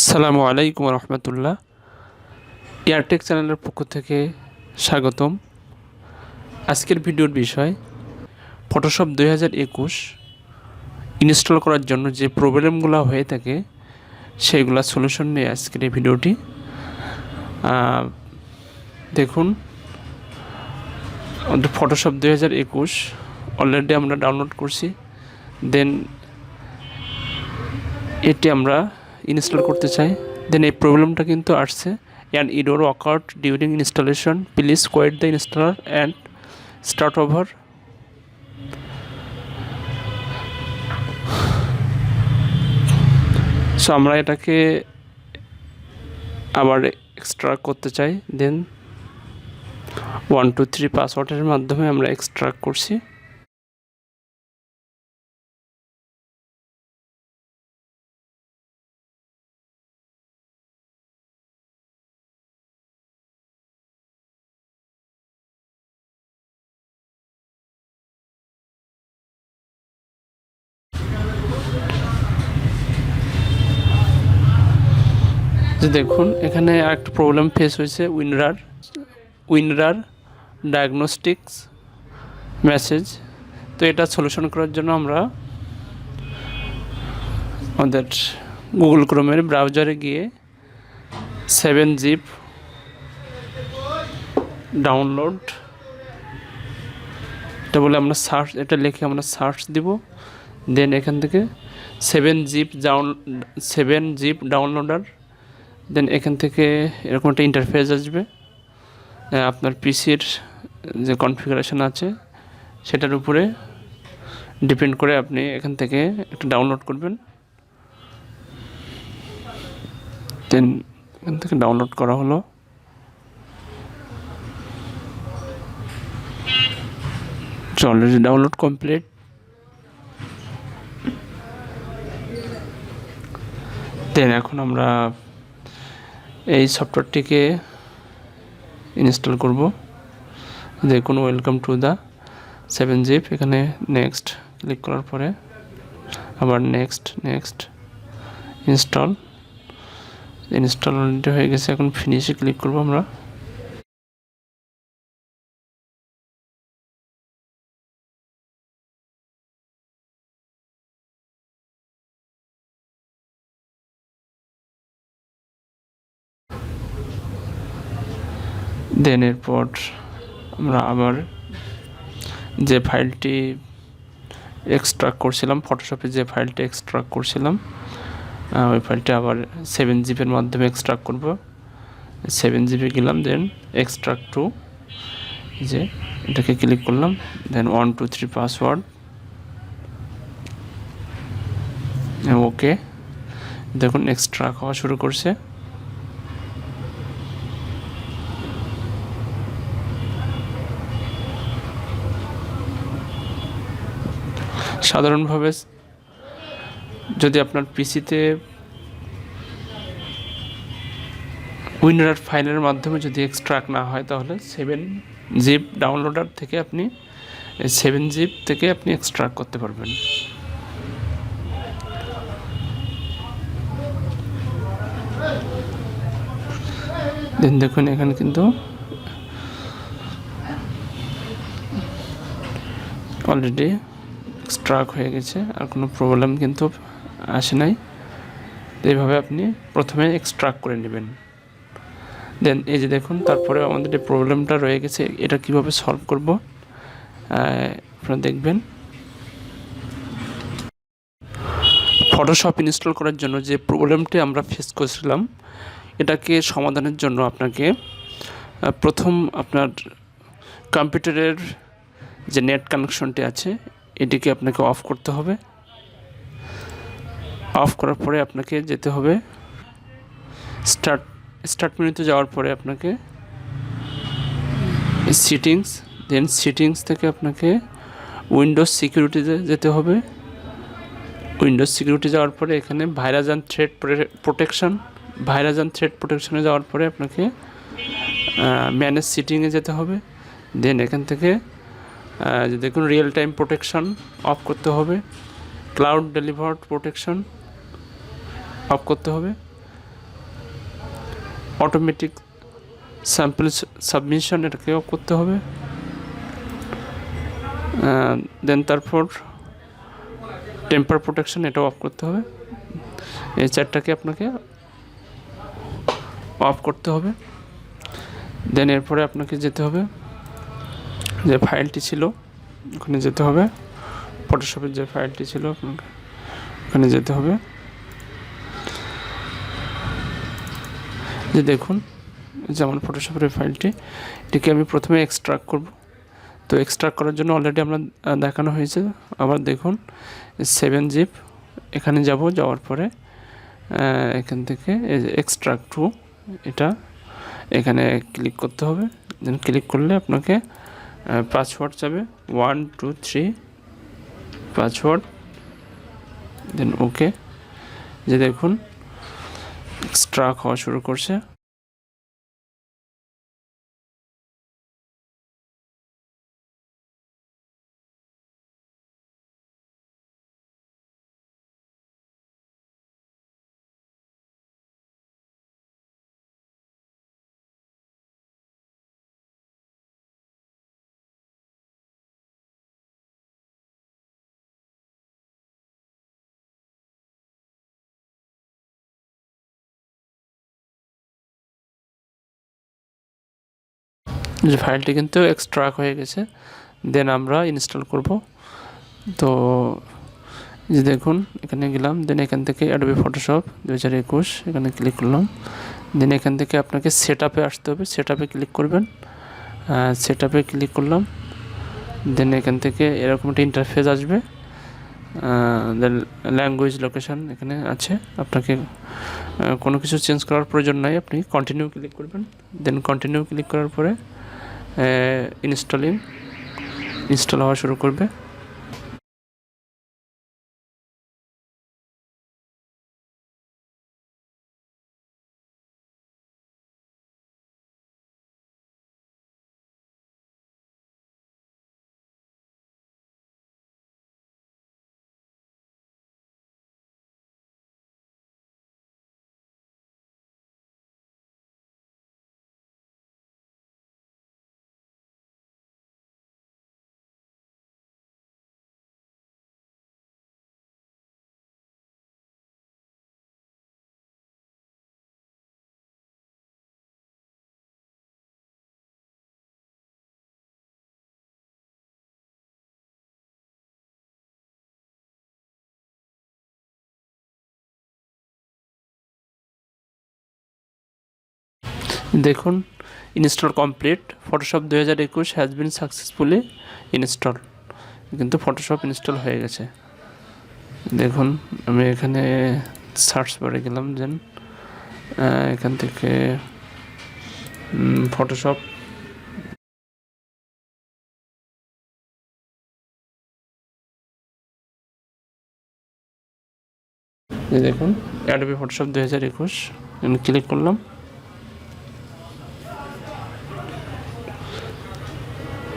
আসসালামু আলাইকুম রহমতুল্লাহ। এয়ারটেক চ্যানেলের পক্ষ থেকে স্বাগতম। আজকের ভিডিওর বিষয় ফটোশপ 2021 ইনস্টল করার জন্য যে প্রবলেমগুলো হয়ে থাকে সেইগুলো সলিউশন নিয়ে আজকের এই ভিডিওটি। দেখুন, আমাদের ফটোশপ 2021 অলরেডি আমরা ডাউনলোড করছি। দেন এটি আমরা ইনস্টল করতে চাই। দেন এই প্রবলেমটা কিন্তু আসছে, and it will occur during installation. Please quit the installer and start over. So আমরা এটাকে আবার এক্সট্রাক্ট করতে চাই। দেন 1 2 3 পাসওয়ার্ডের মাধ্যমে আমরা এক্সট্রাক্ট করছি। যে দেখুন, এখানে একটা প্রবলেম ফেস হয়েছে, উইনরার ডায়াগনস্টিক্স মেসেজ। তো এটা সলিউশন করার জন্য আমরা আমাদের গুগল ক্রোমের ব্রাউজারে গিয়ে 7-zip ডাউনলোড এটা বলে আমরা সার্চ, এটা লিখে আমরা সার্চ দিব। দেন এখান থেকে 7-zip ডাউনলোডার। দেন এখান থেকে এরকম একটা ইন্টারফেস আসবে। আপনার পিসির যে কনফিগারেশন আছে সেটার উপরে ডিপেন্ড করে আপনি এখান থেকে একটা ডাউনলোড করবেন। দেন এখান থেকে ডাউনলোড করা হলো। Already download complete. দেন এখন আমরা এই সফটওয়্যারটিকে ইনস্টল করব। দেখুন, ওয়েলকাম টু দ্য 7-zip। এখানে নেক্সট ক্লিক করার পরে আবার নেক্সট ইনস্টল অলরেডি হয়ে গেছে। এখন ফিনিশে ক্লিক করব আমরা। দেন এরপর আমরা আবার যে ফাইলটি এক্সট্রাক্ট করছিলাম, ফটোশপে যে ফাইলটি এক্সট্রাক্ট করছিলাম, ওই ফাইলটা আবার 7-zipের মাধ্যমে এক্সট্রাক্ট করব। 7-zipে গেলাম, দেন এক্সট্রাক্ট টু, যে এটাকে ক্লিক করলাম। দেন 1 2 3 পাসওয়ার্ড, ওকে। দেখুন এক্সট্রাক্ট হওয়া শুরু করছে। সাধারণভাবে যদি আপনার পিসিতে উইনরার ফাইলের মাধ্যমে যদি এক্সট্রাক্ট না হয়, তাহলে 7-zip ডাউনলোডার থেকে আপনি 7-zip থেকে আপনি এক্সট্রাক্ট করতে পারবেন। দেন দেখুন, এখানে কিন্তু অলরেডি এক্সট্রাক্ট হয়ে গেছে, আর কোনো প্রবলেম কিন্তু আসে নাই। এইভাবে আপনি প্রথমে এক্সট্রাক্ট করে নেবেন। দেন এই যে দেখুন, তারপরে আমাদের যে প্রবলেমটা রয়ে গেছে, এটা কিভাবে সলভ করব আপনারা দেখবেন। ফটোশপ ইনস্টল করার জন্য যে প্রবলেমটি আমরা ফেস করেছিলাম, এটাকে সমাধানের জন্য আপনাকে প্রথম আপনার কম্পিউটারের যে নেট কানেকশনটি আছে এটিকে আপনাকে অফ করতে হবে। অফ করার পরে আপনাকে যেতে হবে স্টার্ট মেনুতে যাওয়ার পরে আপনাকে সিটিংস, দেন সিটিংস থেকে আপনাকে উইন্ডোজ সিকিউরিটিতে যেতে হবে। উইন্ডোজ সিকিউরিটি যাওয়ার পরে এখানে ভাইরাস অ্যান্ড থ্রেট প্রোটেকশনে যাওয়ার পরে আপনাকে ম্যানেজ সিটিংয়ে যেতে হবে। দেন এখান থেকে দেখুন রিয়েল টাইম প্রোটেকশন অফ করতে হবে, ক্লাউড ডেলিভার্ড প্রোটেকশন অফ করতে হবে। অটোমেটিক স্যাম্পল সাবমিশন এটাকে অফ করতে হবে। দেন তারপর টেম্পার প্রোটেকশন এটাও অফ করতে হবে। এই চারটাকে আপনাকে অফ করতে হবে। দেন এরপরে আপনাকে যেতে হবে যে ফাইলটি ছিল ওখানে যেতে হবে, ফটোশপের যে ফাইলটি ছিল আপনাকে ওখানে যেতে হবে। যে দেখুন যেমন ফটোশপের ফাইলটি, এটিকে আমি প্রথমে এক্সট্রাক্ট করব। তো এক্সট্রাক্ট করার জন্য অলরেডি আমরা দেখানো হয়েছে। আবার দেখুন 7 জিপ, এখানে যাব, যাওয়ার পরে এখান থেকে এক্সট্রাক্ট টু এটা এখানে ক্লিক করতে হবে। দেন ক্লিক করলে আপনাকে পাসওয়ার্ড যাবে 1 2 3 পাসওয়ার্ড, দেন ওকে। যে দেখুন এক্সট্রাক্ট হওয়া শুরু করছে। যে ফাইলটি কিন্তু এক্সট্রাক্ট হয়ে গেছে। দেন আমরা ইনস্টল করব। তো যে দেখুন এখানে গেলাম, দেন এখান থেকে অ্যাডোবি ফটোশপ 2021 এখানে ক্লিক করলাম। দেন এখান থেকে আপনাকে সেট আপে আসতে হবে, সেট আপে ক্লিক করবেন। সেট আপে ক্লিক করলাম। দেন এখান থেকে এরকম একটা ইন্টারফেস আসবে। দেন ল্যাঙ্গুয়েজ লোকেশন এখানে আছে, আপনাকে কোনো কিছু চেঞ্জ করার প্রয়োজন নাই, আপনি কন্টিনিউ ক্লিক করবেন। দেন কন্টিনিউ ক্লিক করার পরে ইনস্টল হওয়া শুরু করবে। দেখুন install complete, Photoshop 2021 has been successfully install. কিন্তু ফটোশপ ইনস্টল হয়ে গেছে। দেখুন আমি এখানে সার্চ বারে গেলাম, দেন এখান থেকে ফটোশপ দেখুন অ্যাডোবি ফটোশপ 2021 ক্লিক করলাম।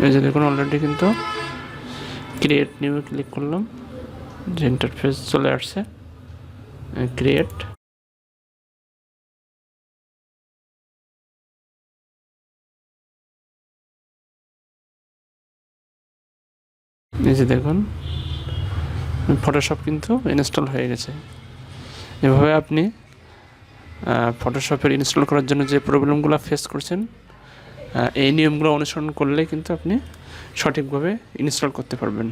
এই যে দেখুন অলরেডি কিন্তু ক্রিয়েট নিউ ক্লিক করলাম, যে ইন্টারফেস চলে আসছে ক্রিয়েট। এই যে দেখুন ফটোশপ কিন্তু ইনস্টল হয়ে গেছে। এভাবে আপনি ফটোশপের ইনস্টল করার জন্য যে প্রবলেমগুলো ফেস করছেন এই নিয়মগুলো অনুসরণ করলে কিন্তু আপনি সঠিকভাবে ইনস্টল করতে পারবেন।